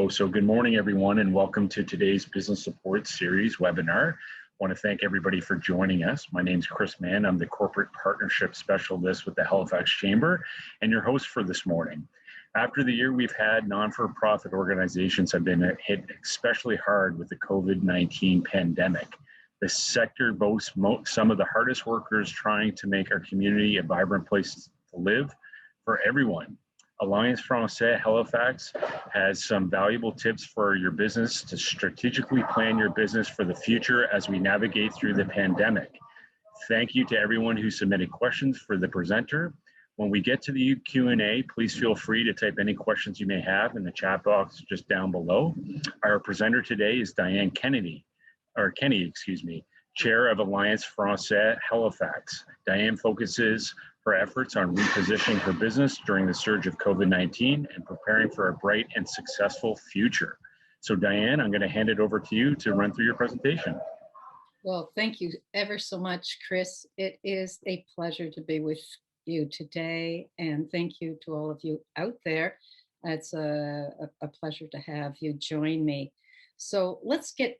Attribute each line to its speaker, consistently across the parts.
Speaker 1: go. So good morning, everyone, and welcome to today's Business Support Series webinar. I want to thank everybody for joining us. My name is Chris Mann. I'm the Corporate Partnership Specialist with the Halifax Chamber and your host for this morning. After the year we've had, non-for-profit organizations have been hit especially hard with the COVID-19 pandemic. The sector boasts some of the hardest workers trying to make our community a vibrant place to live for everyone. Alliance Française Halifax has some valuable tips for your business to strategically plan your business for the future as we navigate through the pandemic. Thank you to everyone who submitted questions for the presenter. When we get to the Q&A, please feel free to type any questions you may have in the chat box just down below. Our presenter today is Diane Kenny, Chair of Alliance Française Halifax. Diane focuses her efforts on repositioning her business during the surge of COVID-19 and preparing for a bright and successful future. So Diane, I'm going to hand it over to you to run through your presentation.
Speaker 2: Well, thank you ever so much, Chris. It is a pleasure to be with you today, and thank you to all of you out there. It's a pleasure to have you join me. So let's get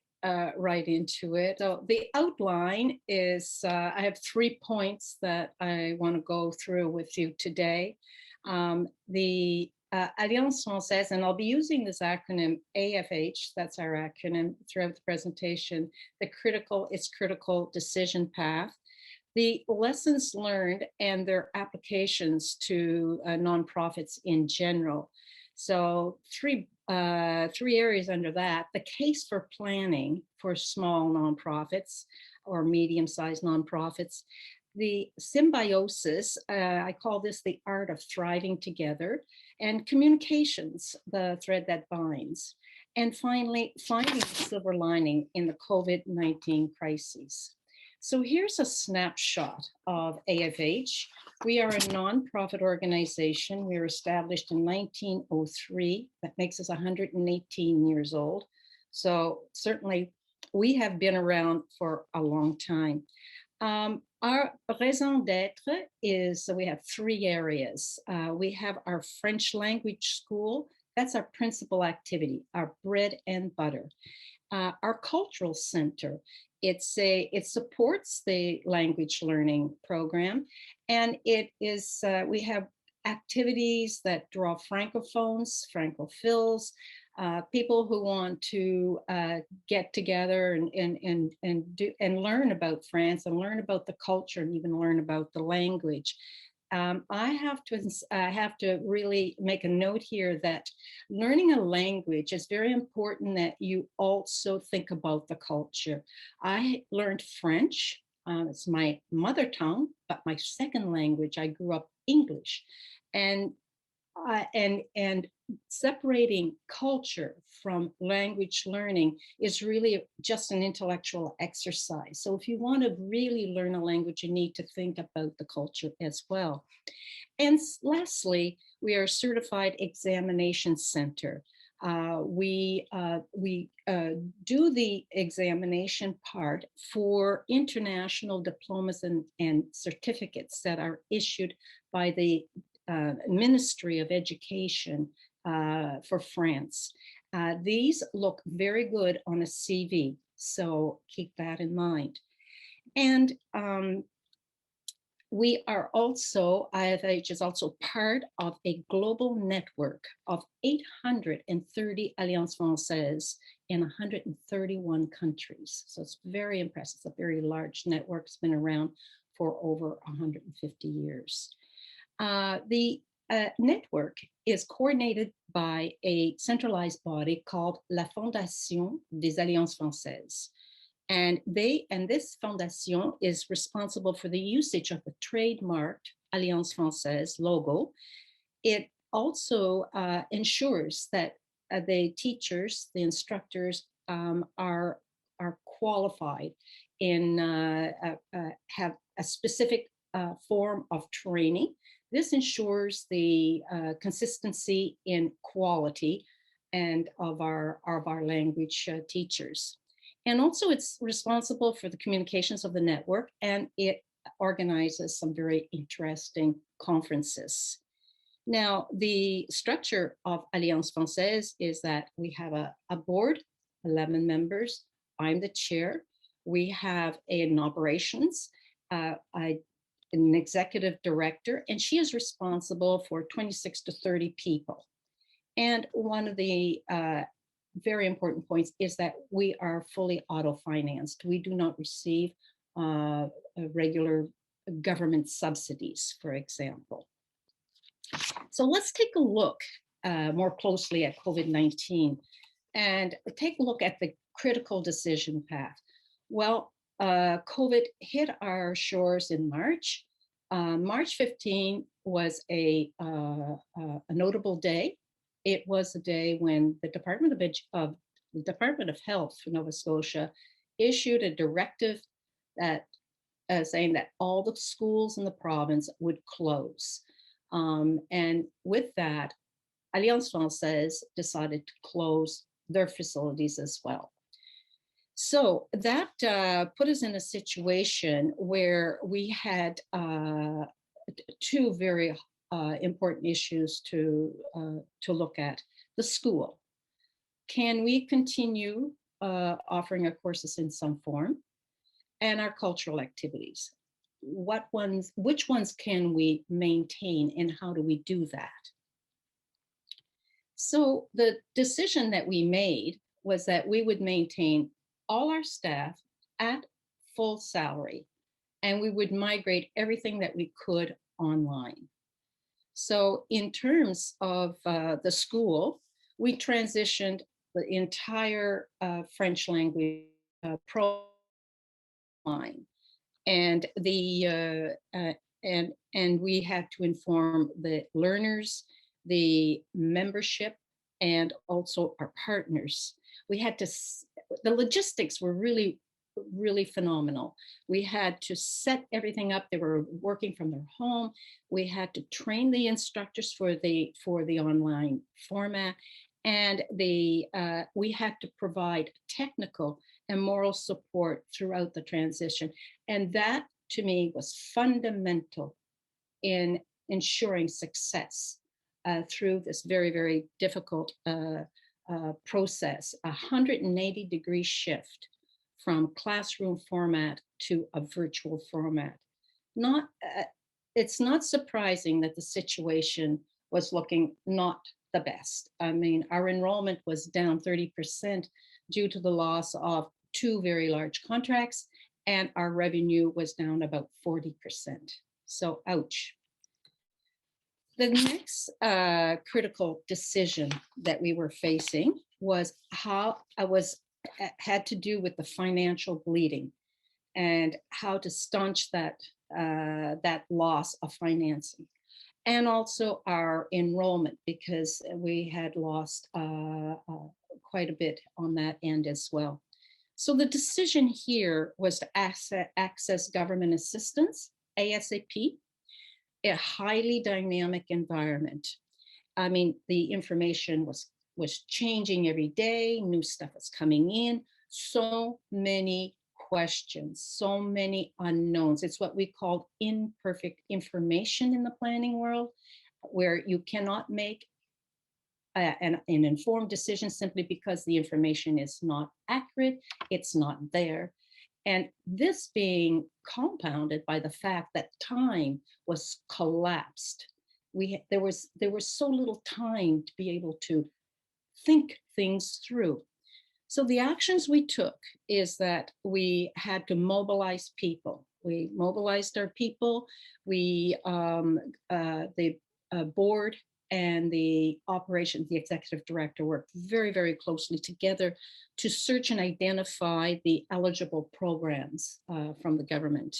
Speaker 2: right into it. So the outline is, I have 3 points that I want to go through with you today. The Alliance Française, and I'll be using this acronym AFH, that's our acronym throughout the presentation, its critical decision path, the lessons learned and their applications to nonprofits in general. So three areas under that: the case for planning for small nonprofits or medium-sized nonprofits, the symbiosis, I call this the art of thriving together, and communications, the thread that binds, and finally, finding the silver lining in the COVID-19 crisis. So here's a snapshot of AFH. We are a nonprofit organization. We were established in 1903. That makes us 118 years old. So certainly we have been around for a long time. Our raison d'etre is, we have 3 areas. We have our French language school. That's our principal activity, our bread and butter. Our cultural center, it supports the language learning program, and it is we have activities that draw francophones, francophils, people who want to get together and learn about France and learn about the culture and even learn about the language. I have to really make a note here that learning a language is very important that you also think about the culture. I learned French. It's my mother tongue, but my second language, I grew up English. And separating culture from language learning is really just an intellectual exercise. So if you want to really learn a language, you need to think about the culture as well. And lastly, we are a certified examination center. We do the examination part for international diplomas and certificates that are issued by the Ministry of Education for France. These look very good on a CV, so keep that in mind. And we are also, AFH is also part of a global network of 830 Alliance Française in 131 countries. So it's very impressive. It's a very large network. It's been around for over 150 years. The network is coordinated by a centralized body called La Fondation des Alliances Françaises. And this fondation is responsible for the usage of the trademarked Alliance Française logo. It also ensures that the teachers, the instructors are qualified in have a specific form of training. This ensures the consistency in quality and of our language teachers. And also it's responsible for the communications of the network, and it organizes some very interesting conferences. Now, the structure of Alliance Française is that we have a board, 11 members. I'm the chair. We have an operations, an executive director, and she is responsible for 26 to 30 people. And one of the very important points is that we are fully auto-financed. We do not receive regular government subsidies, for example. So let's take a look more closely at COVID-19 and take a look at the critical decision path. Well, COVID hit our shores in March. March 15 was a notable day. It was a day when the Department of Health for Nova Scotia issued a directive that saying that all the schools in the province would close. And with that, Alliance Française decided to close their facilities as well. So that put us in a situation where we had two very important issues to look at. The school. Can we continue offering our courses in some form? And our cultural activities. Which ones can we maintain, and how do we do that? So the decision that we made was that we would maintain all our staff at full salary, and we would migrate everything that we could online. So in terms of the school, we transitioned the entire French language program line, and and we had to inform the learners, the membership, and also our partners. We had to, the logistics were really phenomenal. We had to set everything up. They were working from their home. We had to train the instructors for the online format, and we had to provide technical and moral support throughout the transition. And that, to me, was fundamental in ensuring success through this very, very difficult process, a 180-degree shift from classroom format to a virtual format. It's not surprising that the situation was looking not the best. I mean, our enrollment was down 30% due to the loss of 2 very large contracts, and our revenue was down about 40%. So, ouch. The next critical decision that we were facing was had to do with the financial bleeding and how to staunch that loss of financing, and also our enrollment, because we had lost quite a bit on that end as well. So the decision here was to access government assistance ASAP, a highly dynamic environment. I mean, the information was changing every day, new stuff was coming in, so many questions, so many unknowns. It's what we call imperfect information in the planning world, where you cannot make an informed decision simply because the information is not accurate, it's not there. And this being compounded by the fact that time was collapsed. There was so little time to be able to think things through. So the actions we took is that we had to mobilize people. We mobilized our people. The board and the operations, the executive director, worked very, very closely together to search and identify the eligible programs from the government.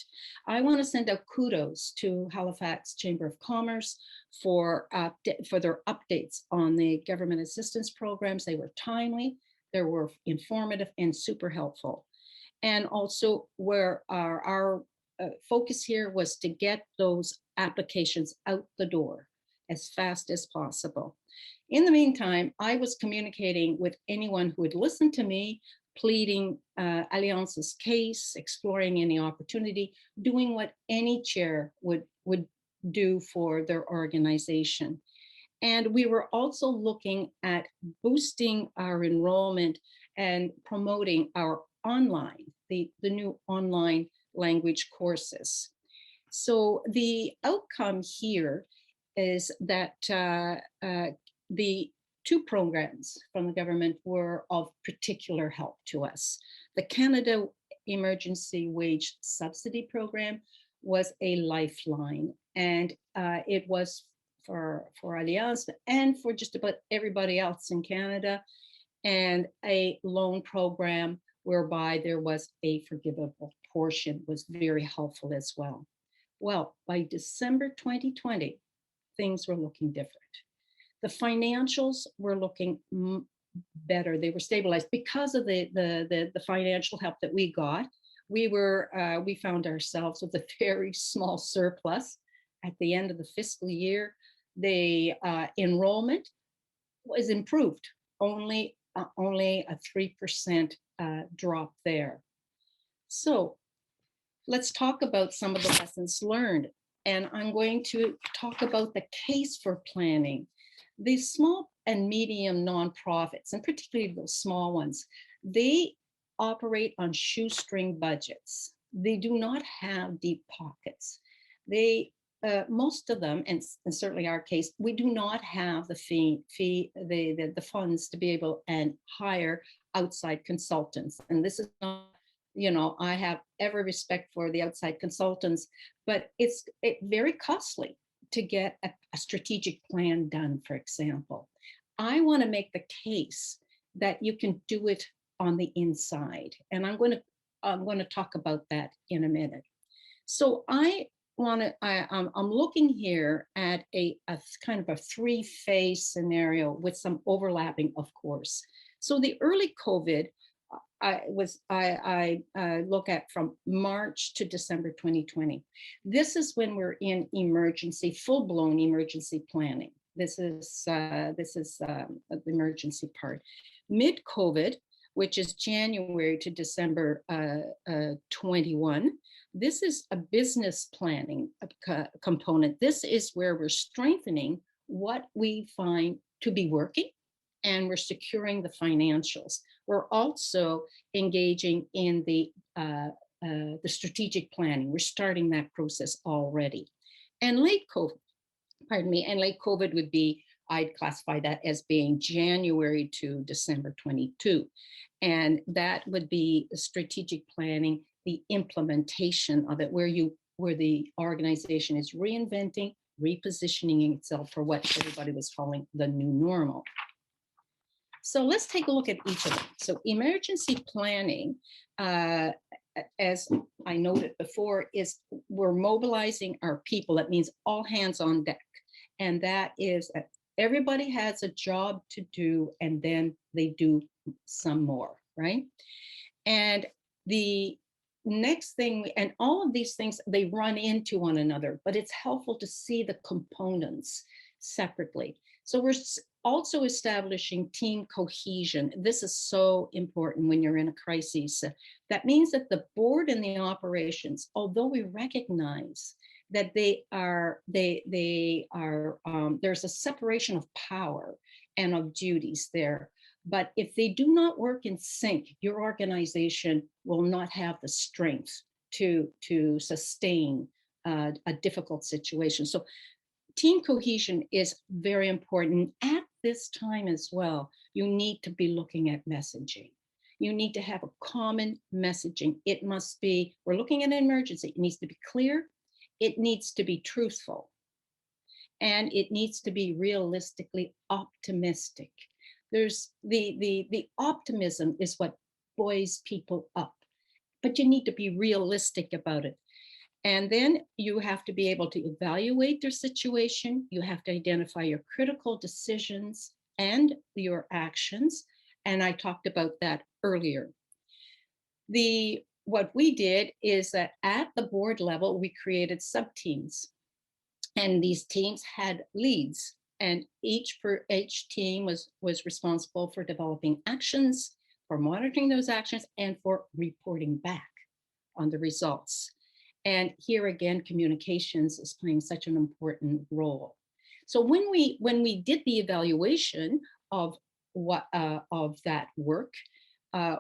Speaker 2: I want to send out kudos to Halifax Chamber of Commerce for their updates on the government assistance programs. They were timely, they were informative, and super helpful. And also where our focus here was to get those applications out the door as fast as possible. In the meantime, I was communicating with anyone who would listen to me, pleading Alliance's case, exploring any opportunity, doing what any chair would do for their organization. And we were also looking at boosting our enrollment and promoting our online, the new online language courses. So the outcome here is that the two programs from the government were of particular help to us. The Canada Emergency Wage Subsidy Program was a lifeline, and it was for Alliance and for just about everybody else in Canada, and a loan program whereby there was a forgivable portion was very helpful as well. Well, by December 2020, things were looking different. The financials were looking better. They were stabilized because of the financial help that we got. We found ourselves with a very small surplus at the end of the fiscal year. The enrollment was improved, only a 3% drop there. So let's talk about some of the lessons learned. And I'm going to talk about the case for planning. These small and medium nonprofits, and particularly those small ones, they operate on shoestring budgets. They do not have deep pockets. They most of them, and certainly our case, we do not have the funds to be able and hire outside consultants. And this is not, I have every respect for the outside consultants, but it's very costly to get a strategic plan done, for example. I want to make the case that you can do it on the inside. And I'm going to talk about that in a minute. So I'm looking here at a kind of a three-phase scenario with some overlapping, of course. So the early COVID, I look at from March to December 2020. This is when we're in emergency, full-blown emergency planning. This is the emergency part. Mid-COVID, which is January to December 21. This is a business planning component. This is where we're strengthening what we find to be working, and we're securing the financials. We're also engaging in the strategic planning. We're starting that process already. And late COVID would be, I'd classify that as being January to December 22. And that would be the strategic planning, the implementation of it, where the organization is reinventing, repositioning itself for what everybody was calling the new normal. So let's take a look at each of them. So emergency planning, as I noted before, is we're mobilizing our people. That means all hands on deck. And that is everybody has a job to do, and then they do some more, right? And the next thing, and all of these things, they run into one another, but it's helpful to see the components separately. So we're also establishing team cohesion. This is so important when you're in a crisis. That means that the board and the operations, although we recognize that there's a separation of power and of duties there. But if they do not work in sync, your organization will not have the strength to sustain a difficult situation. So team cohesion is very important. At this time as well, you need to be looking at messaging. You need to have a common messaging. It must be, we're looking at an emergency. It needs to be clear. It needs to be truthful. And it needs to be realistically optimistic. There's the optimism is what buoys people up, but you need to be realistic about it. And then you have to be able to evaluate their situation. You have to identify your critical decisions and your actions. And I talked about that earlier. What we did is that at the board level, we created sub-teams. And these teams had leads. And each team was responsible for developing actions, for monitoring those actions, and for reporting back on the results. And here again, communications is playing such an important role. So when we did the evaluation of of that work,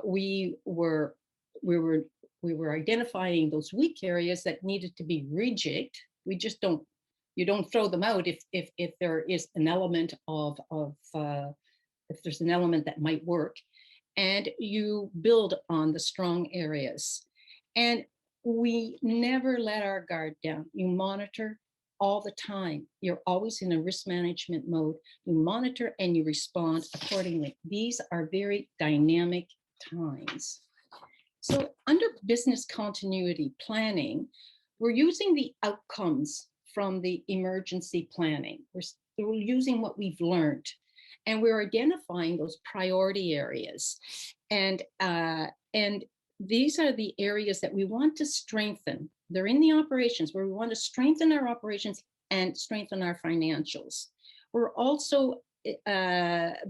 Speaker 2: we were we were we were identifying those weak areas that needed to be rejigged. We just don't You don't throw them out if there is an element of if there's an element that might work, and you build on the strong areas. And we never let our guard down. You monitor all the time. You're always in a risk management mode. You monitor and you respond accordingly. These are very dynamic times. So under business continuity planning, we're using the outcomes from the emergency planning. We're using what we've learned, and we're identifying those priority areas. And these are the areas that we want to strengthen. They're in the operations where we want to strengthen our operations and strengthen our financials. We're also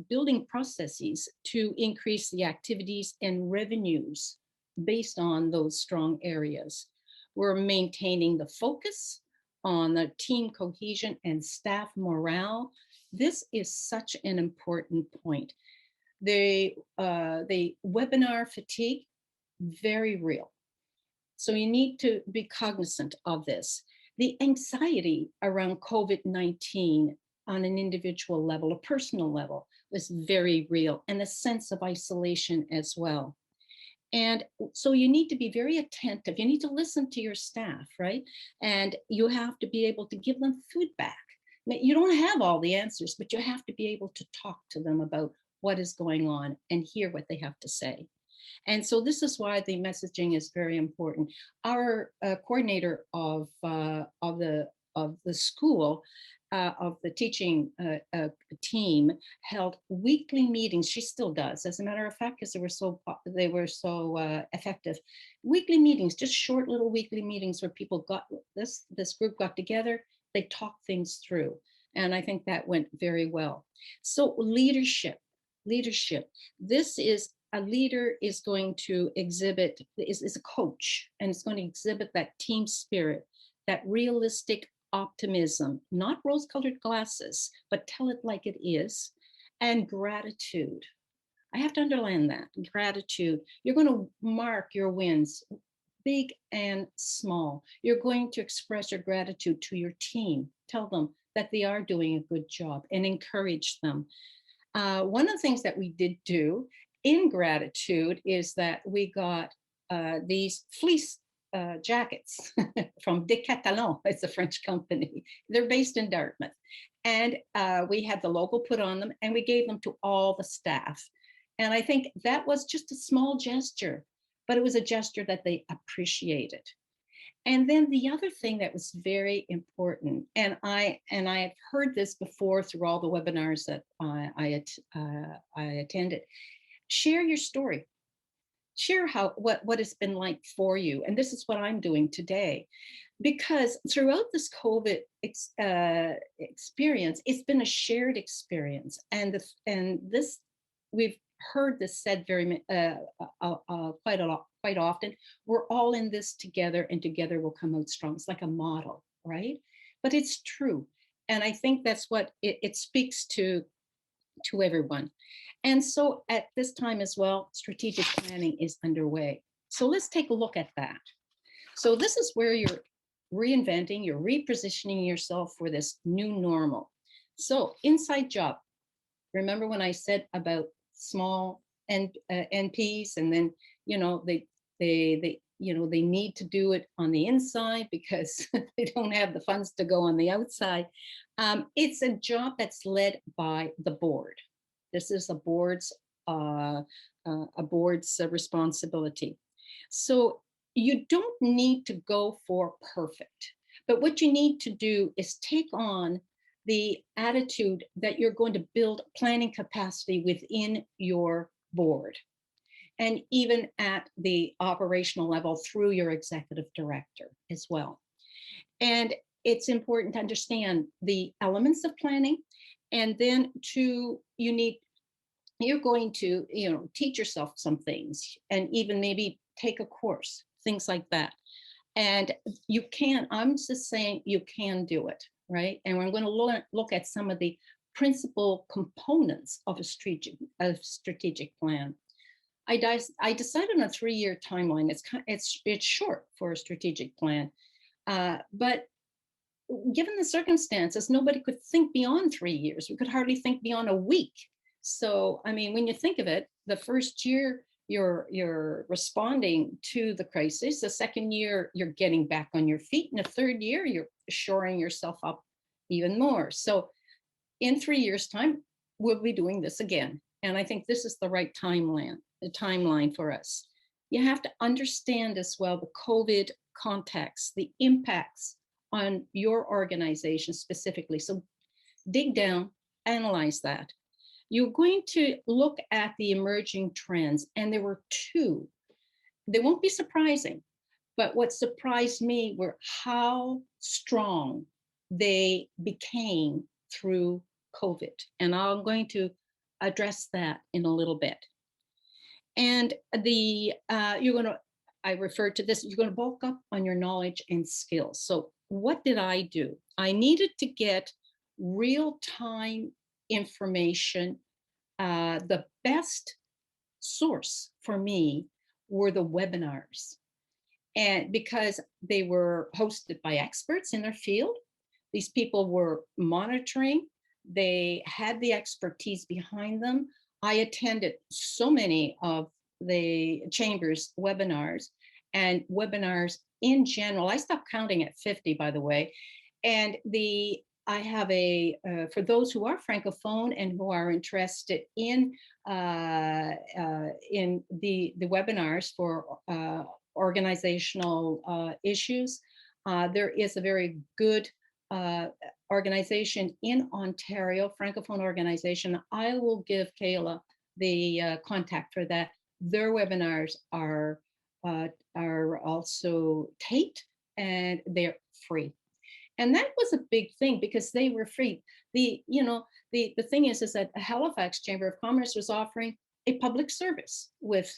Speaker 2: building processes to increase the activities and revenues based on those strong areas. We're maintaining the focus on the team cohesion and staff morale. This is such an important point. The webinar fatigue, very real. So you need to be cognizant of this. The anxiety around COVID-19 on an individual level, a personal level, was very real, and a sense of isolation as well. And so you need to be very attentive. You need to listen to your staff, right? And you have to be able to give them feedback. You don't have all the answers, but you have to be able to talk to them about what is going on and hear what they have to say. And so this is why the messaging is very important. Our coordinator of the school, of the teaching team, held weekly meetings. She still does, as a matter of fact, because they were so effective. Weekly meetings, just short little weekly meetings where people this group got together. They talked things through, and I think that went very well. So leadership. This is a leader is going to exhibit, is a coach, and it's going to exhibit that team spirit, that realistic optimism, not rose-colored glasses, but tell it like it is, and gratitude. I have to underline that, gratitude. You're going to mark your wins, big and small. You're going to express your gratitude to your team. Tell them that they are doing a good job and encourage them. One of the things that we did do in gratitude is that we got these fleece jackets from Decathlon. It's a French company. They're based in Dartmouth. And we had the logo put on them, and we gave them to all the staff. And I think that was just a small gesture, but it was a gesture that they appreciated. And then the other thing that was very important, and I've heard this before through all the webinars that I attended, share your story. Share what it's been like for you. And this is what I'm doing today. Because throughout this COVID experience, it's been a shared experience. And this, we've heard this said quite often. We're all in this together, and together we'll come out strong. It's like a model, right? But it's true. And I think that's what it speaks to everyone. And so at this time as well, strategic planning is underway. So let's take a look at that. So this is where you're reinventing, you're repositioning yourself for this new normal. So inside job, remember when I said about small NPs, and then, they need to do it on the inside because they don't have the funds to go on the outside. It's a job that's led by the board. This is a board's responsibility. So you don't need to go for perfect, but what you need to do is take on the attitude that you're going to build planning capacity within your board, and even at the operational level through your executive director as well. And it's important to understand the elements of planning, and then you're going to teach yourself some things, and even maybe take a course, things like that. And I'm just saying, you can do it. right? And we're going to look at some of the principal components of a strategic plan. I decided on a 3-year timeline. It's short for a strategic plan, but given the circumstances, nobody could think beyond 3 years. We could hardly think beyond a week. So, I mean, when you think of it, the first year you're responding to the crisis. The second year you're getting back on your feet, and the third year you're shoring yourself up even more. So, in 3 years' time, we'll be doing this again. And I think this is the right timeline for us. You have to understand as well the COVID context, the impacts on your organization specifically. So dig down, analyze that. You're going to look at the emerging trends, and there were two. They won't be surprising, but what surprised me were how strong they became through COVID. And I'm going to address that in a little bit. And I referred to this, you're going to bulk up on your knowledge and skills. So what did I do? I needed to get real-time information. The best source for me were the webinars. And because they were hosted by experts in their field, these people were monitoring, they had the expertise behind them. I attended so many of the Chamber's webinars and webinars in general. I stopped counting at 50, by the way. And I have for those who are Francophone and who are interested in the webinars for organizational issues, there is a very good organization in Ontario, Francophone organization. I will give Kayla the contact for that. Their webinars are also taped and they're free. And that was a big thing because they were free. The thing is that Halifax Chamber of Commerce was offering a public service with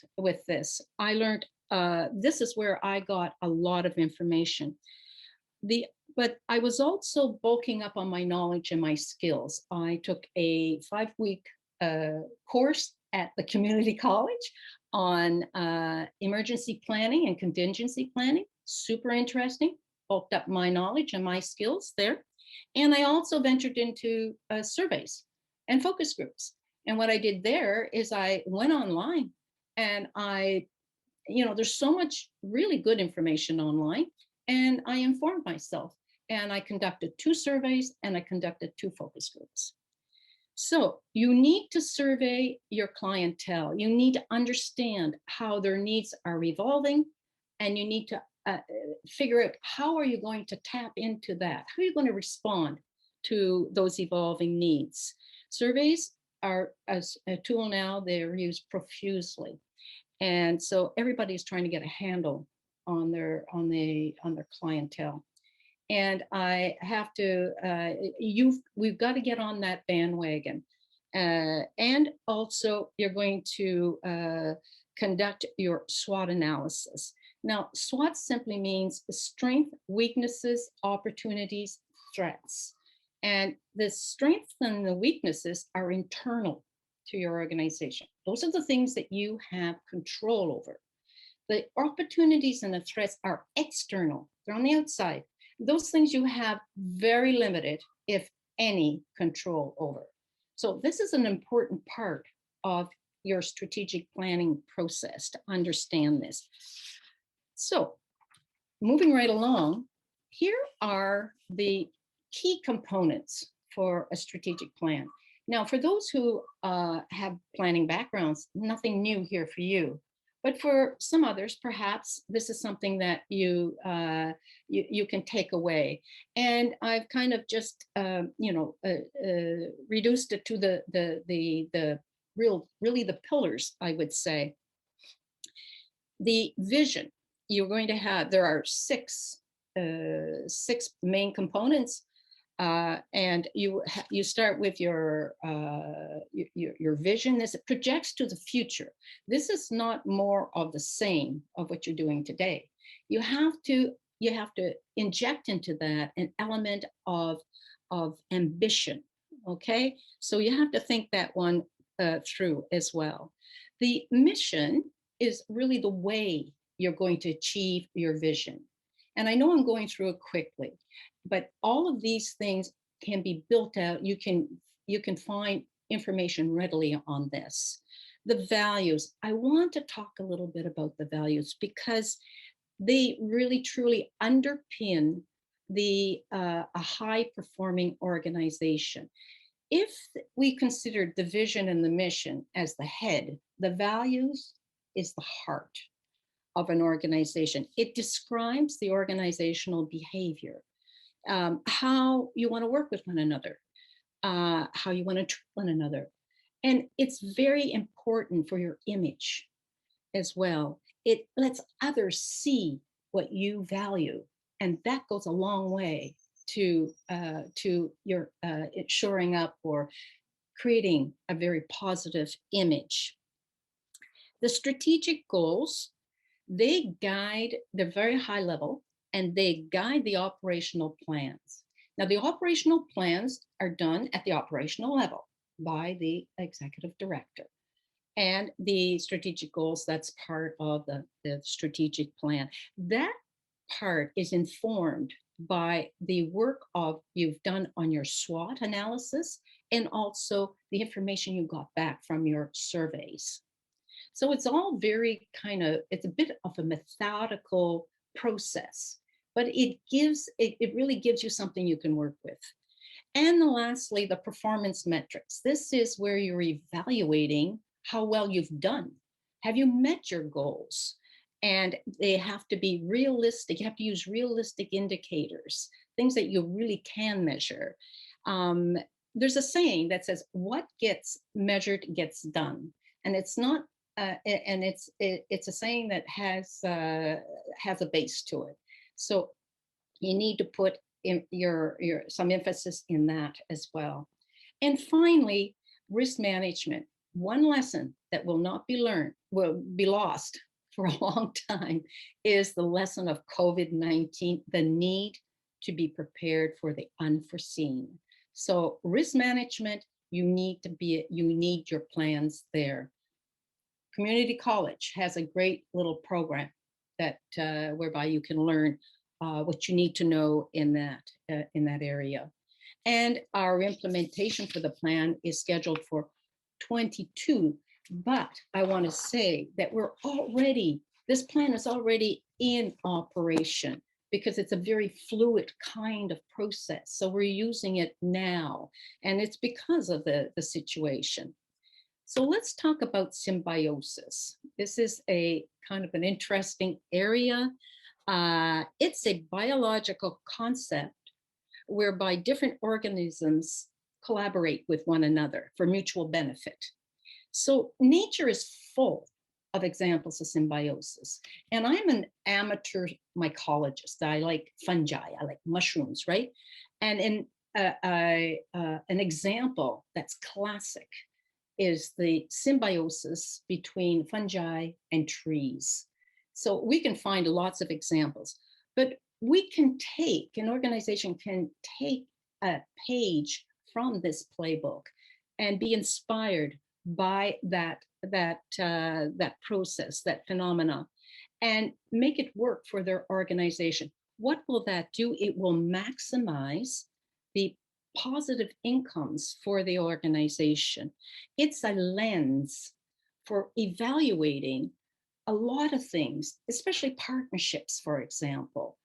Speaker 2: this. I learned, this is where I got a lot of information. But I was also bulking up on my knowledge and my skills. I took a 5-week course at the community college on emergency planning and contingency planning. Super interesting. Bulked up my knowledge and my skills there. And I also ventured into surveys and focus groups. And what I did there is I went online and there's so much really good information online, and I informed myself. And I conducted 2 surveys and I conducted 2 focus groups. So you need to survey your clientele. You need to understand how their needs are evolving, and you need to figure out how are you going to tap into that? How are you going to respond to those evolving needs? Surveys are, as a tool now, they're used profusely. And so everybody's trying to get a handle on their clientele. And I have to, we've got to get on that bandwagon. And also you're going to conduct your SWOT analysis. Now, SWOT simply means strength, weaknesses, opportunities, threats. And the strengths and the weaknesses are internal to your organization. Those are the things that you have control over. The opportunities and the threats are external. They're on the outside. Those things you have very limited, if any, control over. So this is an important part of your strategic planning process to understand this. So moving right along, here are the key components for a strategic plan. Now, for those who have planning backgrounds, nothing new here for you. But for some others, perhaps this is something that you can take away. And I've kind of just reduced it to the pillars, I would say. The vision you're going to have. There are six main components. And you start with your vision. This projects to the future. This is not more of the same of what you're doing today. You have to you have to inject into that an element of ambition. Okay, so you have to think that one through as well. The mission is really the way you're going to achieve your vision. And I know I'm going through it quickly, but all of these things can be built out. You can find information readily on this. The values. I want to talk a little bit about the values because they really truly underpin the a high performing organization. If we consider the vision and the mission as the head, the values is the heart of an organization. It describes the organizational behavior, how you want to work with one another, how you want to treat one another. And it's very important for your image as well. It lets others see what you value, and that goes a long way to your shoring up or creating a very positive image. The strategic goals, they guide, they're very high level, and they guide the operational plans. Now, the operational plans are done at the operational level by the executive director. And the strategic goals, that's part of the strategic plan. That part is informed by the work of you've done on your SWOT analysis and also the information you got back from your surveys. So it's all very it's a bit of a methodical process, but it really gives you something you can work with. And lastly, the performance metrics. This is where you're evaluating how well you've done. Have you met your goals? And they have to be realistic. You have to use realistic indicators, things that you really can measure. There's a saying that says, "What gets measured gets done," and it's not. And it's a saying that has a base to it. So you need to put in your some emphasis in that as well. And finally, risk management. One lesson that will not be learned, will be lost for a long time, is the lesson of COVID-19, the need to be prepared for the unforeseen. So risk management, you need your plans there. Community college has a great little program that whereby you can learn what you need to know in that area. And our implementation for the plan is scheduled for 22. But I want to say that this plan is already in operation because it's a very fluid kind of process. So we're using it now, and it's because of the situation. So let's talk about symbiosis. This is a kind of an interesting area. It's a biological concept whereby different organisms collaborate with one another for mutual benefit. So nature is full of examples of symbiosis. And I'm an amateur mycologist. I like fungi, I like mushrooms, right? And an example that's classic is the symbiosis between fungi and trees. So we can find lots of examples, but an organization can take a page from this playbook and be inspired by that process, that phenomena, and make it work for their organization. What will that do? It will maximize the positive incomes for the organization. It's a lens for evaluating a lot of things, especially partnerships, for example.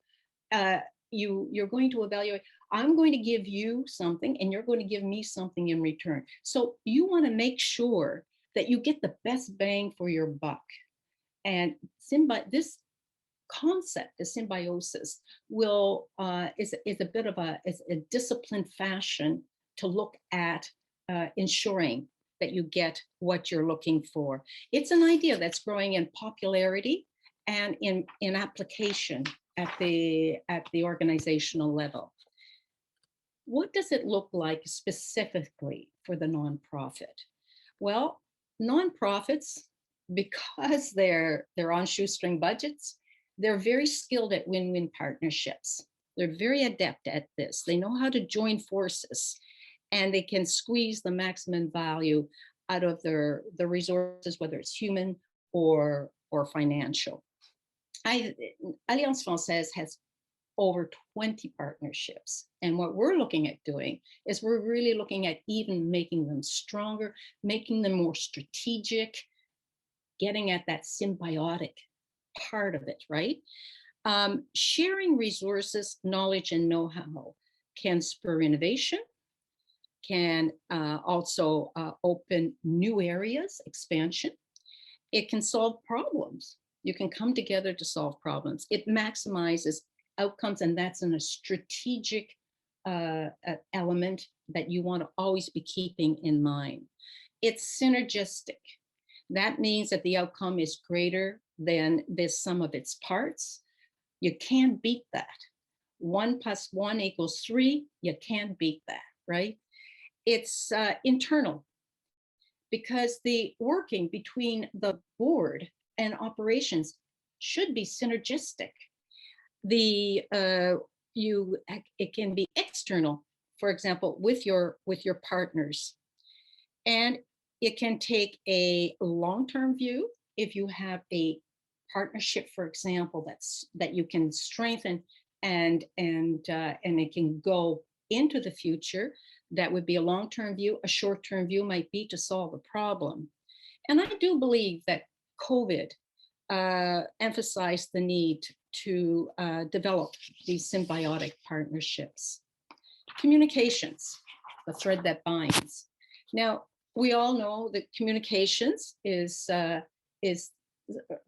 Speaker 2: You're going to evaluate, I'm going to give you something and you're going to give me something in return. So you want to make sure that you get the best bang for your buck. And this concept of symbiosis is a bit of a disciplined fashion to look at ensuring that you get what you're looking for. It's an idea that's growing in popularity and in application at the organizational level. What does it look like specifically for the nonprofit? Well, nonprofits, because they're on shoestring budgets, They're very skilled at win-win partnerships. They're very adept at this. They know how to join forces, and they can squeeze the maximum value out of the resources, whether it's human or financial. Alliance Française has over 20 partnerships. And what we're looking at doing is we're really looking at even making them stronger, making them more strategic, getting at that symbiotic part of it, right? Sharing resources, knowledge, and know-how can spur innovation, can also open new areas, expansion. It can solve problems. You can come together to solve problems. It maximizes outcomes, and that's in a strategic element that you want to always be keeping in mind. It's synergistic. That means that the outcome is greater than the sum of its parts. You can't beat that. 1 + 1 = 3. You can't beat that, right? It's internal, because the working between the board and operations should be synergistic. It can be external, for example, with your partners, and it can take a long-term view. If you have a partnership, for example, that you can strengthen and it can go into the future, that would be a long-term view. A short-term view might be to solve a problem. And I do believe that COVID emphasized the need to develop these symbiotic partnerships. Communications, the thread that binds. Now, we all know that communications is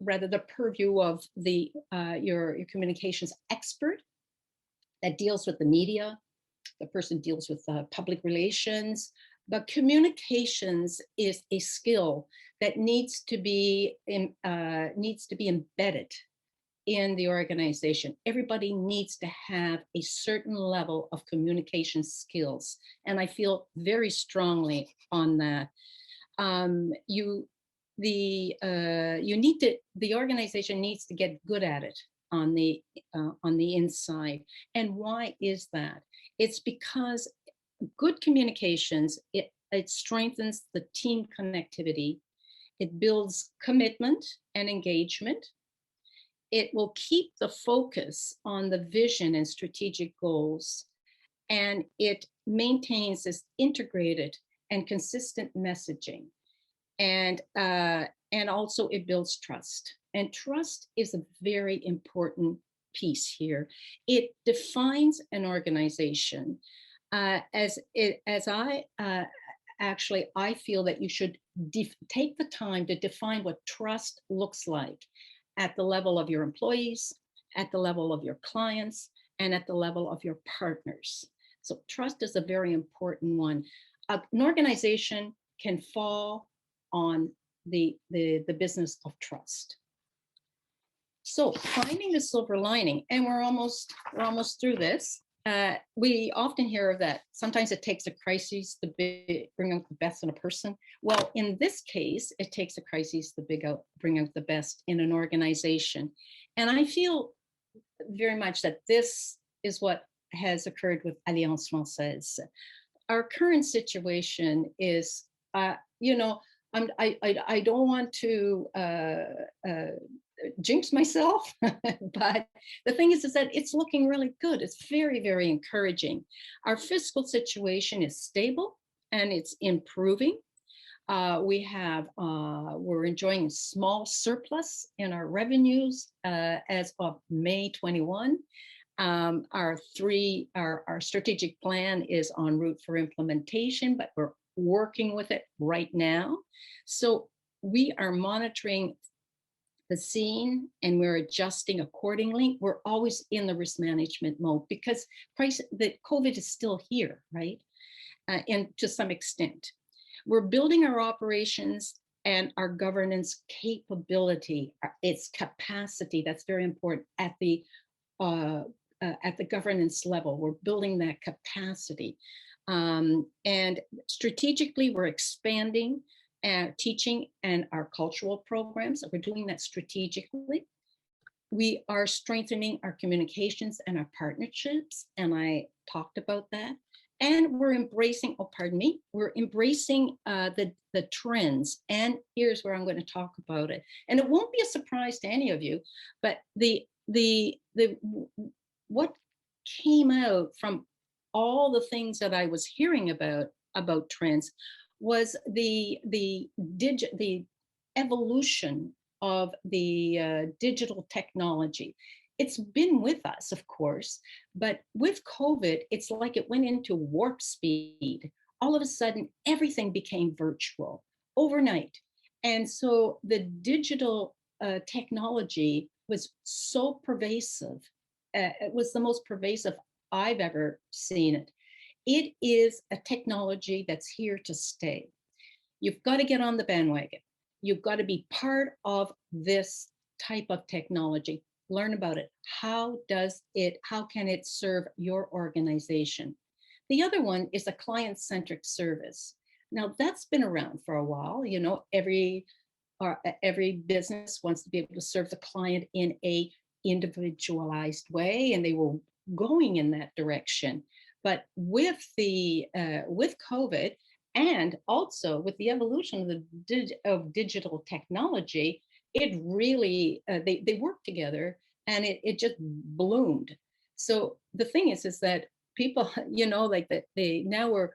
Speaker 2: rather the purview of your communications expert that deals with the media. The person deals with public relations, but communications is a skill that needs to be embedded in the organization. Everybody needs to have a certain level of communication skills, and I feel very strongly on that. The organization needs to get good at it on the inside. And why is that? It's because good communications, it strengthens the team connectivity. It builds commitment and engagement. It will keep the focus on the vision and strategic goals. And it maintains this integrated and consistent messaging. And also it builds trust. And trust is a very important piece here. It defines an organization. I feel that you should take the time to define what trust looks like at the level of your employees, at the level of your clients, and at the level of your partners. So trust is a very important one. An organization can fall on the business of trust. So finding the silver lining, and we're almost through this. We often hear that sometimes it takes a crisis to bring out the best in a person. Well, in this case, it takes a crisis to bring out the best in an organization. And I feel very much that this is what has occurred with Alliance Française. Our current situation is, I don't want to jinx myself, but the thing is that it's looking really good. It's very, very encouraging. Our fiscal situation is stable and it's improving. We're enjoying a small surplus in our revenues as of May 21. Our strategic plan is en route for implementation, but we're working with it right now. So we are monitoring the scene and we're adjusting accordingly. We're always in the risk management mode because the COVID is still here, right? And to some extent. We're building our operations and our governance capability, its capacity. That's very important at the governance level. We're building that capacity. And strategically, we're expanding teaching and our cultural programs. We're doing that strategically. We are strengthening our communications and our partnerships, and I talked about that. And we're embracing, oh, pardon me, we're embracing the trends. And here's where I'm going to talk about it. And it won't be a surprise to any of you, but what came out from all the things that I was hearing about trends was the evolution of the digital technology. It's been with us, of course, but with COVID, it's like it went into warp speed. All of a sudden, everything became virtual overnight. And so the digital technology was so pervasive. It was the most pervasive I've ever seen it. It is a technology that's here to stay. You've got to get on the bandwagon. You've got to be part of this type of technology. Learn about it. How can it serve your organization? The other one is a client-centric service. Now that's been around for a while. You know, every business wants to be able to serve the client in a individualized way, and they were going in that direction. But with COVID, and also with the evolution of digital technology, it really, they work together, and it just bloomed. So the thing is that people, you know, like that we're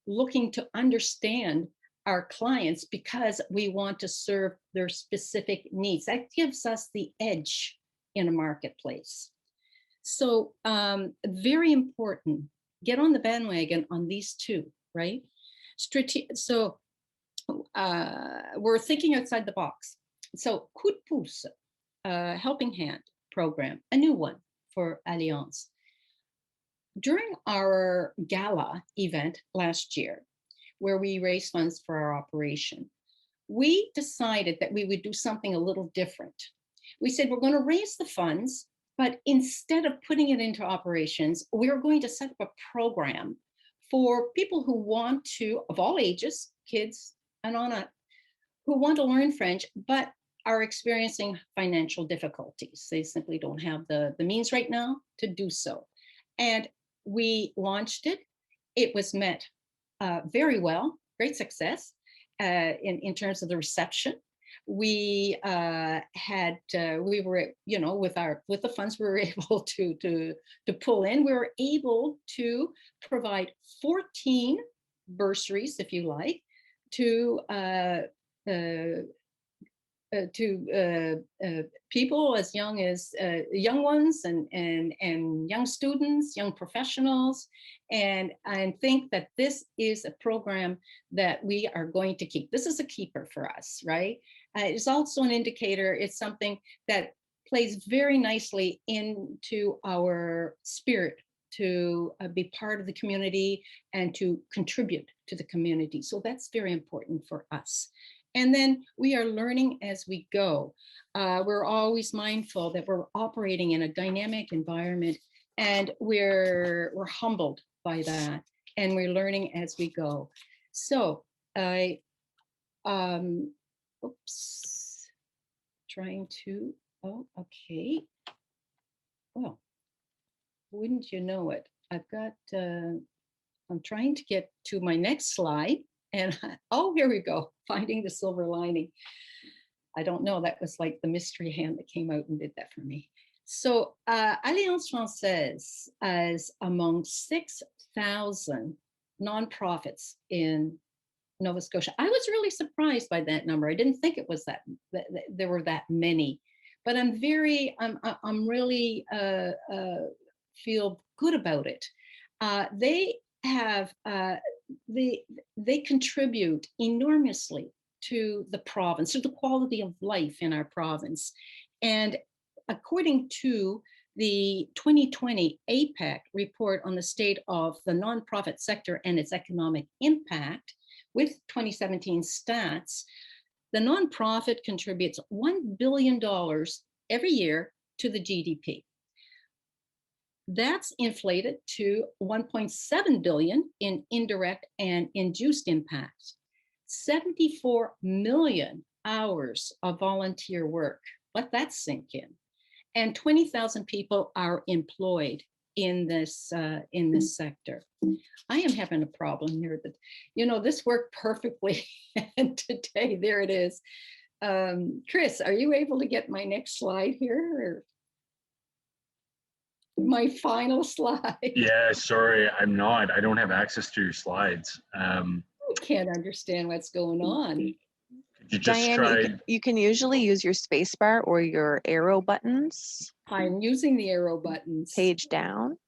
Speaker 2: looking to understand our clients because we want to serve their specific needs. That gives us the edge in a marketplace. So very important, get on the bandwagon on these two, right? So we're thinking outside the box. So Coup de Pouce, Helping Hand program, a new one for Alliance. During our gala event last year, where we raised funds for our operation, we decided that we would do something a little different. We said, we're going to raise the funds, but instead of putting it into operations, we're going to set up a program for people who want to, of all ages, kids and on up, who want to learn French, but are experiencing financial difficulties. They simply don't have the means right now to do so. And we launched it. It was met very well, great success in terms of the reception. We we were, you know, with the funds we were able to pull in, we were able to provide 14 bursaries, if you like, to people as young as young ones and young students, young professionals, and I think that this is a program that we are going to keep. This is a keeper for us, right? It's also an indicator. It's something that plays very nicely into our spirit to be part of the community and to contribute to the community. So that's very important for us. And then we are learning as we go. We're always mindful that we're operating in a dynamic environment, and we're humbled by that, and we're learning as we go. So I, oops, trying to, oh, okay. Well, wouldn't you know it? I've got, I'm trying to get to my next slide. And oh, here we go, finding the silver lining. I don't know, that was like the mystery hand that came out and did that for me. So Alliance Française is among 6,000 nonprofits in Nova Scotia. I was really surprised by that number. I didn't think it was that there were that many, but I'm really feel good about it. They have, they contribute enormously to the province, to the quality of life in our province. And according to the 2020 APEC report on the state of the nonprofit sector and its economic impact, with 2017 stats, the nonprofit contributes $1 billion every year to the GDP. That's inflated to 1.7 billion in indirect and induced impacts, 74 million hours of volunteer work Let that sink in. And 20,000 people are employed in this sector. I am having a problem here, but this worked perfectly. And today, there it is. Chris, are you able to get my next slide here? Or my final slide?
Speaker 1: Yeah, sorry, I'm not. I don't have access to your slides.
Speaker 2: I can't understand what's going on.
Speaker 1: Could you just
Speaker 3: Diane,
Speaker 1: try?
Speaker 3: you can usually use your space bar or your arrow buttons.
Speaker 2: I'm using the arrow buttons.
Speaker 3: Page down.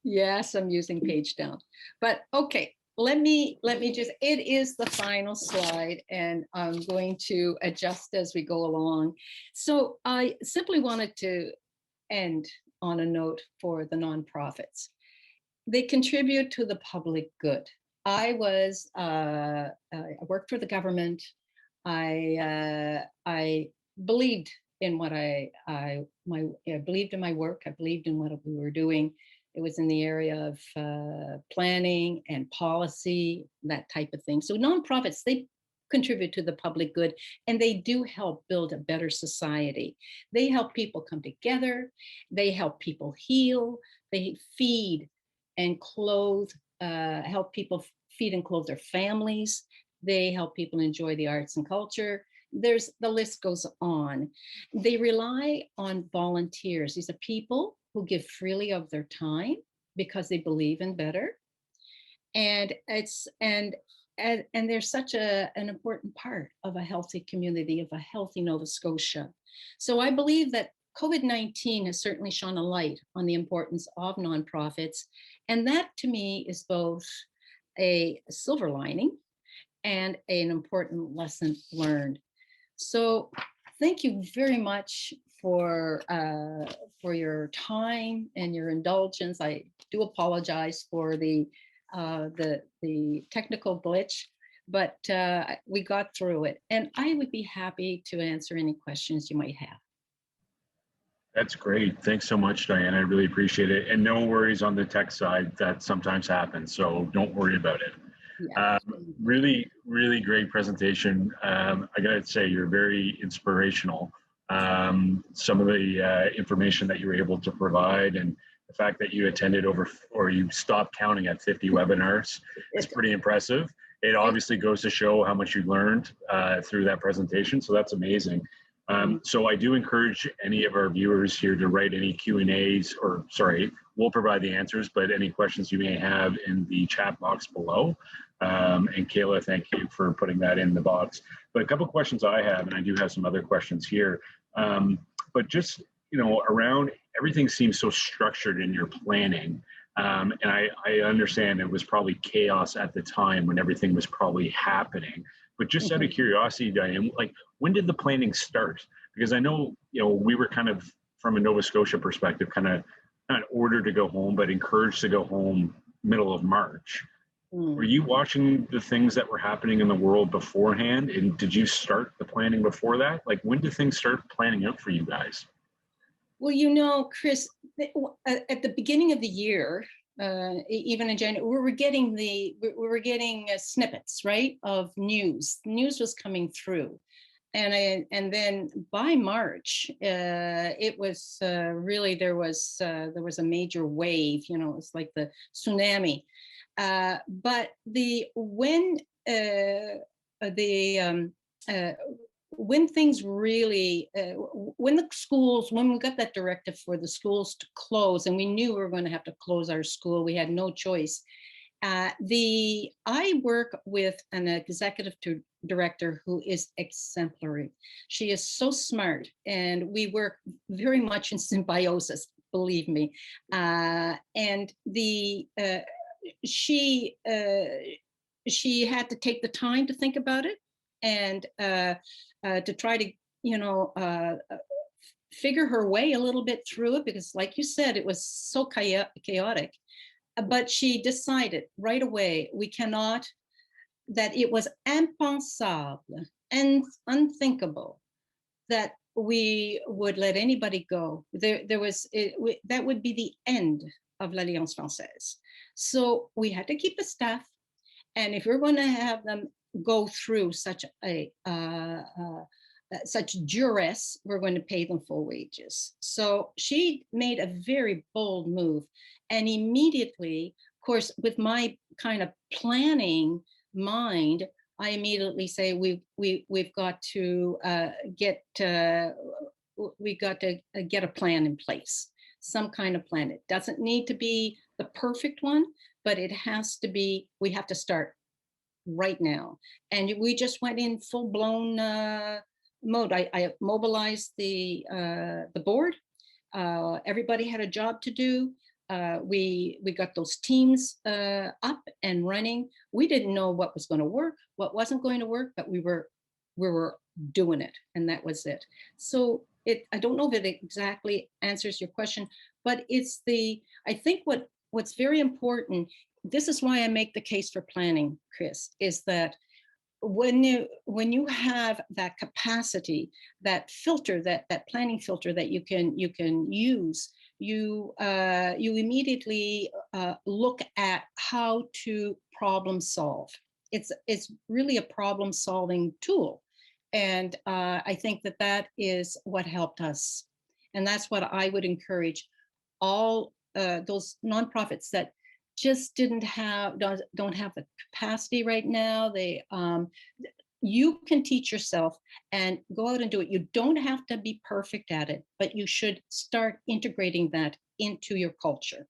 Speaker 2: Yes, I'm using page down. But okay, let me just, it is the final slide, and I'm going to adjust as we go along. So I simply wanted to end on a note for the nonprofits. They contribute to the public good. I worked for the government. I believed in what I believed in my work. I believed in what we were doing. It was in the area of planning and policy, that type of thing. So nonprofits, they contribute to the public good, and they do help build a better society. They help people come together. They help people heal. They feed and clothe, help people feed and clothe their families. They help people enjoy the arts and culture. The list goes on. They rely on volunteers. These are people who give freely of their time because they believe in better. And they're such an important part of a healthy community, of a healthy Nova Scotia. So I believe that COVID-19 has certainly shone a light on the importance of nonprofits. And that to me is both a silver lining and an important lesson learned. So thank you very much for your time and your indulgence. I do apologize for the technical glitch, but we got through it. And I would be happy to answer any questions you might have.
Speaker 1: That's great. Thanks so much, Diane. I really appreciate it. And no worries on the tech side. That sometimes happens, so don't worry about it.
Speaker 2: Yeah.
Speaker 1: Really, really great presentation. I gotta say, you're very inspirational. Some of the information that you were able to provide, and the fact that you attended you stopped counting at 50 webinars is pretty impressive. It obviously goes to show how much you learned through that presentation, so that's amazing. So I do encourage any of our viewers here to write any Q&As, we'll provide the answers, but any questions you may have in the chat box below. And Kayla, thank you for putting that in the box. But a couple of questions I have, and I do have some other questions here, but just, around everything seems so structured in your planning. And I understand it was probably chaos at the time when everything was probably happening. But just out of curiosity, Diane, like, when did the planning start? Because I know, we were kind of, from a Nova Scotia perspective, kind of not ordered to go home, but encouraged to go home middle of March. Were you watching the things that were happening in the world beforehand? And did you start the planning before that? Like, when did things start planning out for you guys?
Speaker 2: Well, Chris, at the beginning of the year, even in January, we were getting snippets, right, of news. News was coming through, and then by March, it was really there was a major wave. It's like the tsunami. But when things really, when we got that directive for the schools to close, and we knew we were going to have to close our school, we had no choice. I work with an executive director who is exemplary. She is so smart, and we work very much in symbiosis, believe me. And she had to take the time to think about it, and to try to figure her way a little bit through it, because like you said, it was so chaotic. But she decided right away that it was impensable and unthinkable that we would let anybody go. That would be the end of l'Alliance Française. So we had to keep the staff, and if we're going to have them go through such a such duress, we're going to pay them full wages. So she made a very bold move. And immediately, of course, with my kind of planning mind, I immediately say we've got to get a plan in place, some kind of plan. It doesn't need to be the perfect one, but it has to be. We have to start right now, and we just went in full blown mode. I mobilized the board. Everybody had a job to do. We got those teams up and running. We didn't know what was going to work, what wasn't going to work, but we were doing it, and that was it. So I don't know if it exactly answers your question, but I think what's very important. This is why I make the case for planning, Chris, is that when you have that capacity, that filter, that planning filter that you can use, you immediately look at how to problem solve. It's really a problem solving tool, and I think that is what helped us, and that's what I would encourage all those nonprofits that just don't have the capacity right now. You can teach yourself and go out and do it. You don't have to be perfect at it, but you should start integrating that into your culture.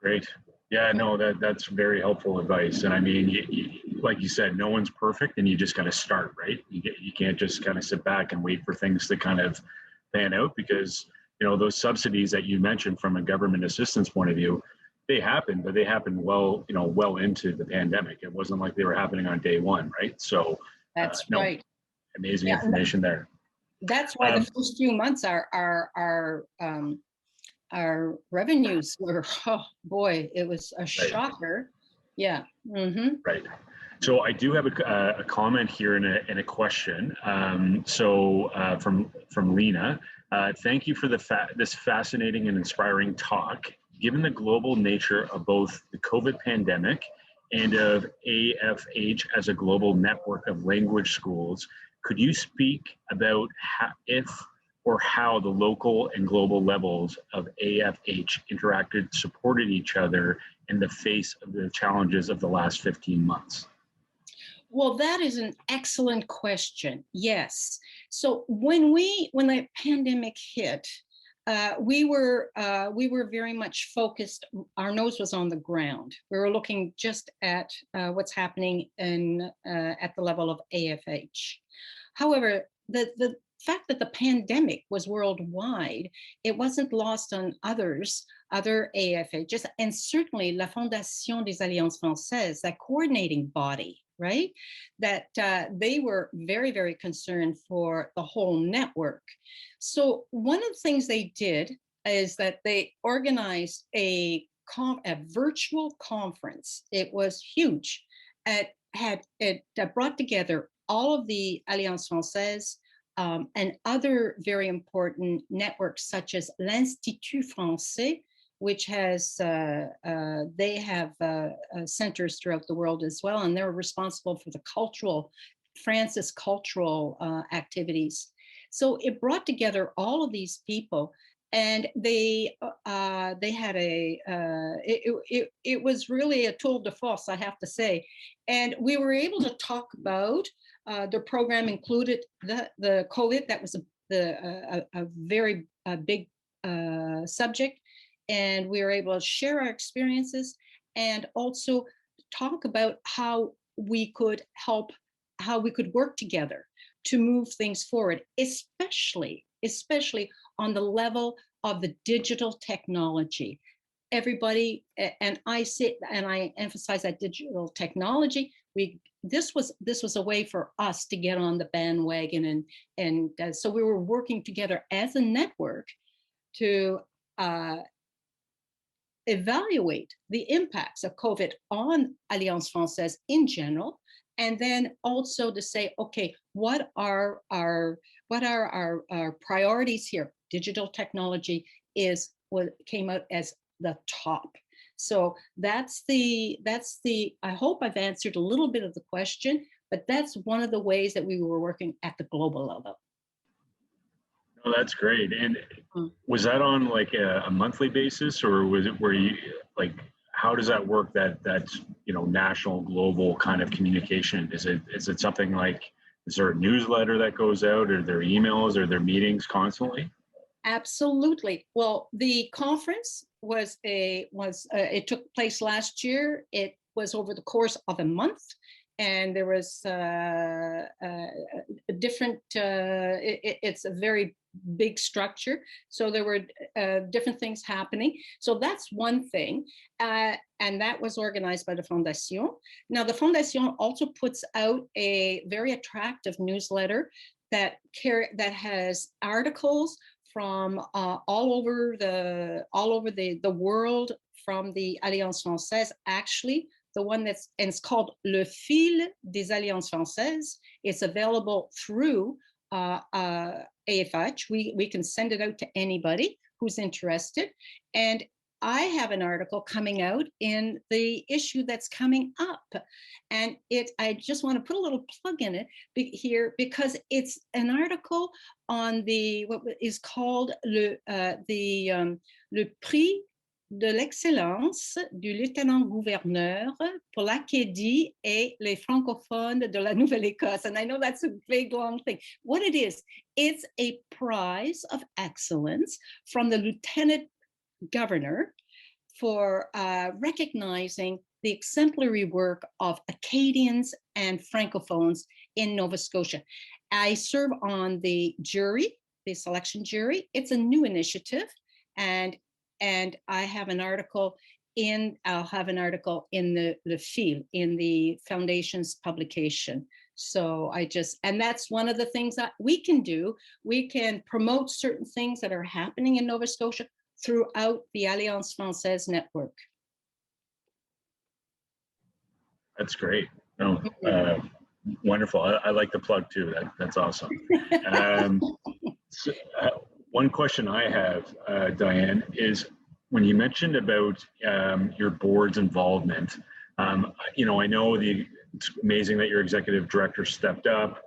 Speaker 1: Great. Yeah, no, that's very helpful advice. And I mean, like you said, no one's perfect, and you just got to start, right? You can't just kind of sit back and wait for things to kind of pan out, because those subsidies that you mentioned from a government assistance point of view, they happened, but they happened well into the pandemic. It wasn't like they were happening on day one, right? So
Speaker 2: that's right.
Speaker 1: Amazing information there.
Speaker 2: That's why the first few months our revenues were, oh boy, it was a shocker. Yeah. Mm-hmm.
Speaker 1: Right. So I do have a comment here and a question. From Lena, thank you for this fascinating and inspiring talk. Given the global nature of both the COVID pandemic and of AFH as a global network of language schools, could you speak about how the local and global levels of AFH interacted, supported each other in the face of the challenges of the last 15 months?
Speaker 2: Well, that is an excellent question. Yes. So when the pandemic hit, we were very much focused. Our nose was on the ground. We were looking just at what's happening at the level of AFH. However, the fact that the pandemic was worldwide, it wasn't lost on other AFHs, and certainly La Fondation des Alliances Françaises, that coordinating body, right? That they were very, very concerned for the whole network. So one of the things they did is that they organized a virtual conference. It was huge. It brought together all of the Alliance Française and other very important networks, such as l'Institut Français, which has they have centers throughout the world as well, and they're responsible for the France's cultural activities. So it brought together all of these people, and they had it was really a tour de force, I have to say, and we were able to talk about the program included the COVID. That was a very big subject. And we were able to share our experiences and also talk about how we could work together to move things forward, especially on the level of the digital technology. Everybody, and I emphasize that digital technology. This was a way for us to get on the bandwagon, and so we were working together as a network to evaluate the impacts of COVID on Alliance Française in general, and then also to say, okay, what are our priorities here? Digital technology is what came out as the top. So that's the. I hope I've answered a little bit of the question, but that's one of the ways that we were working at the global level.
Speaker 1: Oh, that's great. And
Speaker 2: Mm.
Speaker 1: was that on like a monthly basis, or was it where you like, how does that work? That's national, global kind of communication. Is it something like, is there a newsletter that goes out, or there emails, or there meetings constantly?
Speaker 2: Absolutely. Well, the conference it took place last year. It was over the course of a month, and there was a different. It's a very big structure, so there were different things happening. So that's one thing, and that was organized by the Fondation. Now, the Fondation also puts out a very attractive newsletter that has articles from all over the world, from the Alliance Française. Actually, the one and it's called Le Fil des Alliances Françaises. It's available through AFH. We can send it out to anybody who's interested. And I have an article coming out in the issue that's coming up, and I just want to put a little plug in it here, because it's an article on what is called le prix de l'excellence du lieutenant-gouverneur pour l'Acadie et les francophones de la Nouvelle-Écosse. And I know that's a big, long thing. What it is, it's a prize of excellence from the lieutenant governor for recognizing the exemplary work of Acadians and Francophones in Nova Scotia. I serve on the jury, the selection jury. It's a new initiative, and I have an article I'll have an article in the Fil, in the Foundation's publication. So and that's one of the things that we can do. We can promote certain things that are happening in Nova Scotia throughout the Alliance Française network.
Speaker 1: That's great. No, wonderful. I like the plug too. That's awesome. One question I have, Diane, is when you mentioned about your board's involvement. I know it's amazing that your executive director stepped up,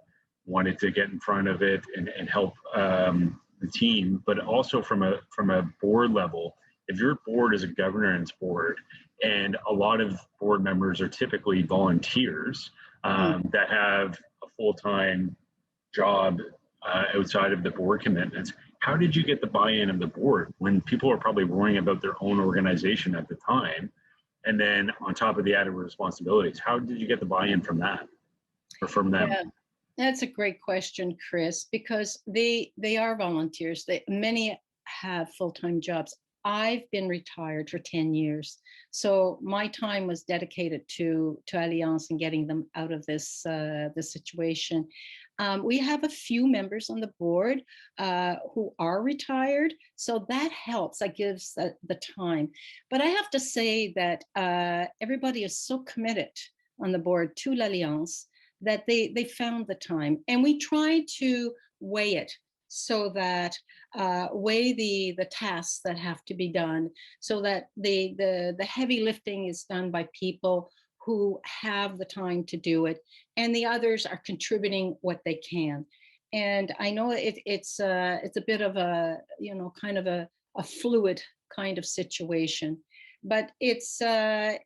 Speaker 1: wanted to get in front of it and help the team, but also from a board level. If your board is a governance board, and a lot of board members are typically volunteers that have a full-time job outside of the board commitments, how did you get the buy-in of the board when people are probably worrying about their own organization at the time? And then on top of the added responsibilities, how did you get the buy-in from that, or from them?
Speaker 2: Yeah. That's a great question, Chris, because they are volunteers. Many have full-time jobs. I've been retired for 10 years. So my time was dedicated to Alliance and getting them out of this situation. We have a few members on the board who are retired. So that helps, that gives the time. But I have to say that everybody is so committed on the board to l'Alliance that they found the time. And we try to weigh it so that weigh the tasks that have to be done, so that the heavy lifting is done by people who have the time to do it, and the others are contributing what they can. And I know it's a bit of a kind of a fluid kind of situation, but it's an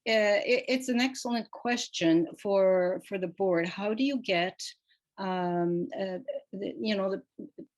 Speaker 2: excellent question for the board. How do you get the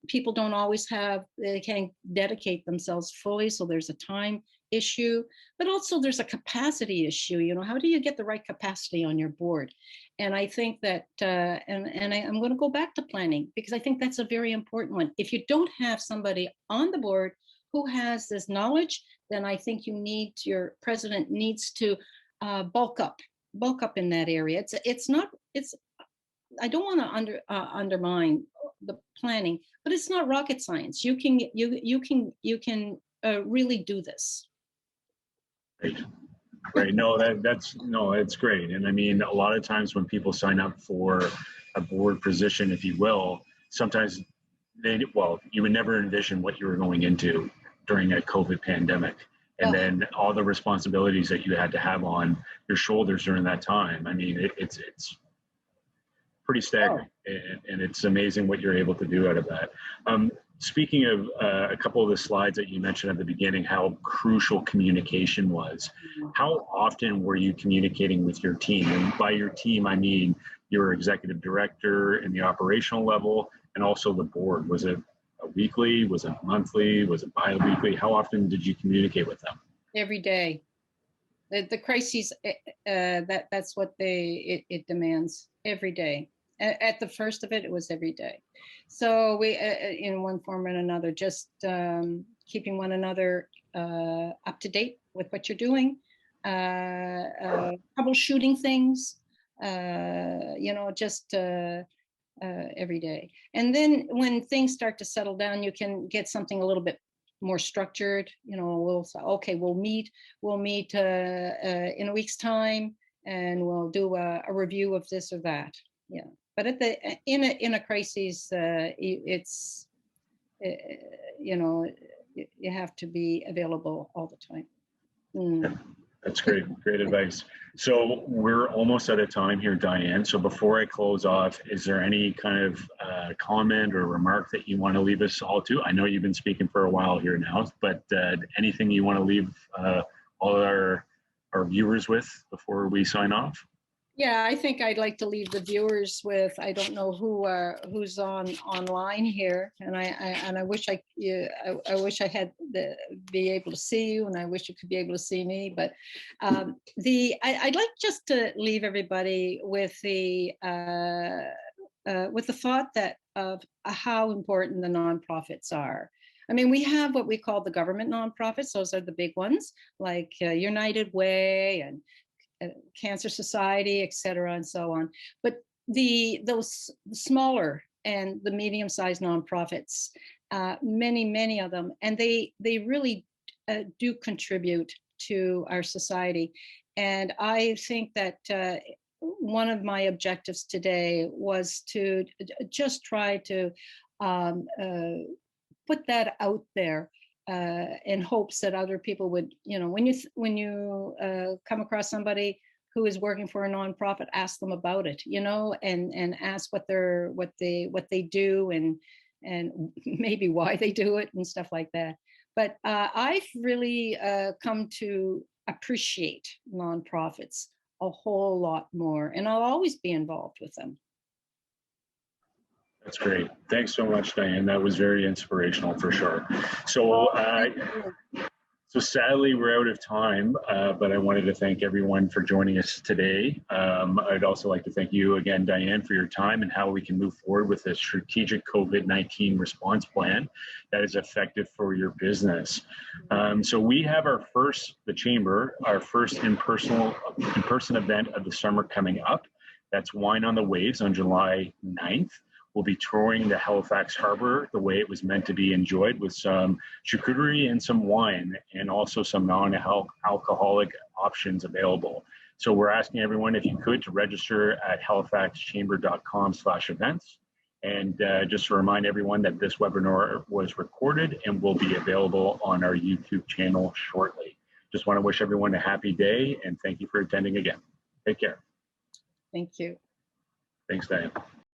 Speaker 2: people don't always they can't dedicate themselves fully, so there's a time issue, but also there's a capacity issue. How do you get the right capacity on your board? And I think that I'm going to go back to planning, because I think that's a very important one. If you don't have somebody on the board who has this knowledge, then I think your president needs to bulk up in that area. I don't want to undermine the planning, but it's not rocket science. You can really do this.
Speaker 1: Right. No, it's great. And I mean, a lot of times when people sign up for a board position, if you will, sometimes you would never envision what you were going into during a COVID pandemic. And then all the responsibilities that you had to have on your shoulders during that time. I mean, it's pretty staggering, and it's amazing what you're able to do out of that. Speaking of a couple of the slides that you mentioned at the beginning, how crucial communication was. How often were you communicating with your team? And by your team, I mean your executive director and the operational level, and also the board. Was it a weekly? Was it monthly? Was it bi-weekly? How often did you communicate with them?
Speaker 2: Every day. The crises, that's what it demands every day. At the first of it, it was every day. So we, in one form or another, just keeping one another up to date with what you're doing, troubleshooting things, just every day. And then when things start to settle down, you can get something a little bit more structured. We'll say, okay, we'll meet in a week's time, and we'll do a review of this or that. Yeah. But in a crisis, it's you have to be available all the time.
Speaker 1: Yeah, that's great advice. So we're almost out of time here, Diane. So before I close off, is there any kind of comment or remark that you want to leave us all to? I know you've been speaking for a while here now, but anything you want to leave all our viewers with before we sign off?
Speaker 2: Yeah, I think I'd like to leave the viewers with, I don't know who's online here, and I wish I wish I had be able to see you, and I wish you could be able to see me. But I'd like just to leave everybody with the thought that of how important the nonprofits are. I mean, we have what we call the government nonprofits; those are the big ones, like United Way and Cancer Society, et cetera, and so on. But those smaller and the medium-sized nonprofits, many of them, and they really do contribute to our society. And I think that one of my objectives today was to just try to put that out there, in hopes that other people would, when you come across somebody who is working for a nonprofit, ask them about it, and ask what they do and maybe why they do it and stuff like that. But I've really come to appreciate nonprofits a whole lot more, and I'll always be involved with them.
Speaker 1: That's great. Thanks so much, Diane. That was very inspirational for sure. So, so sadly, we're out of time, but I wanted to thank everyone for joining us today. I'd also like to thank you again, Diane, for your time and how we can move forward with a strategic COVID-19 response plan that is effective for your business. So we have the Chamber, our first in-person event of the summer coming up. That's Wine on the Waves on July 9th. We'll be touring the Halifax Harbor the way it was meant to be enjoyed, with some charcuterie and some wine, and also some non-alcoholic options available. So we're asking everyone, if you could, to register at halifaxchamber.com/events. And just to remind everyone that this webinar was recorded and will be available on our YouTube channel shortly. Just want to wish everyone a happy day, and thank you for attending again. Take care.
Speaker 2: Thank you.
Speaker 1: Thanks, Diane.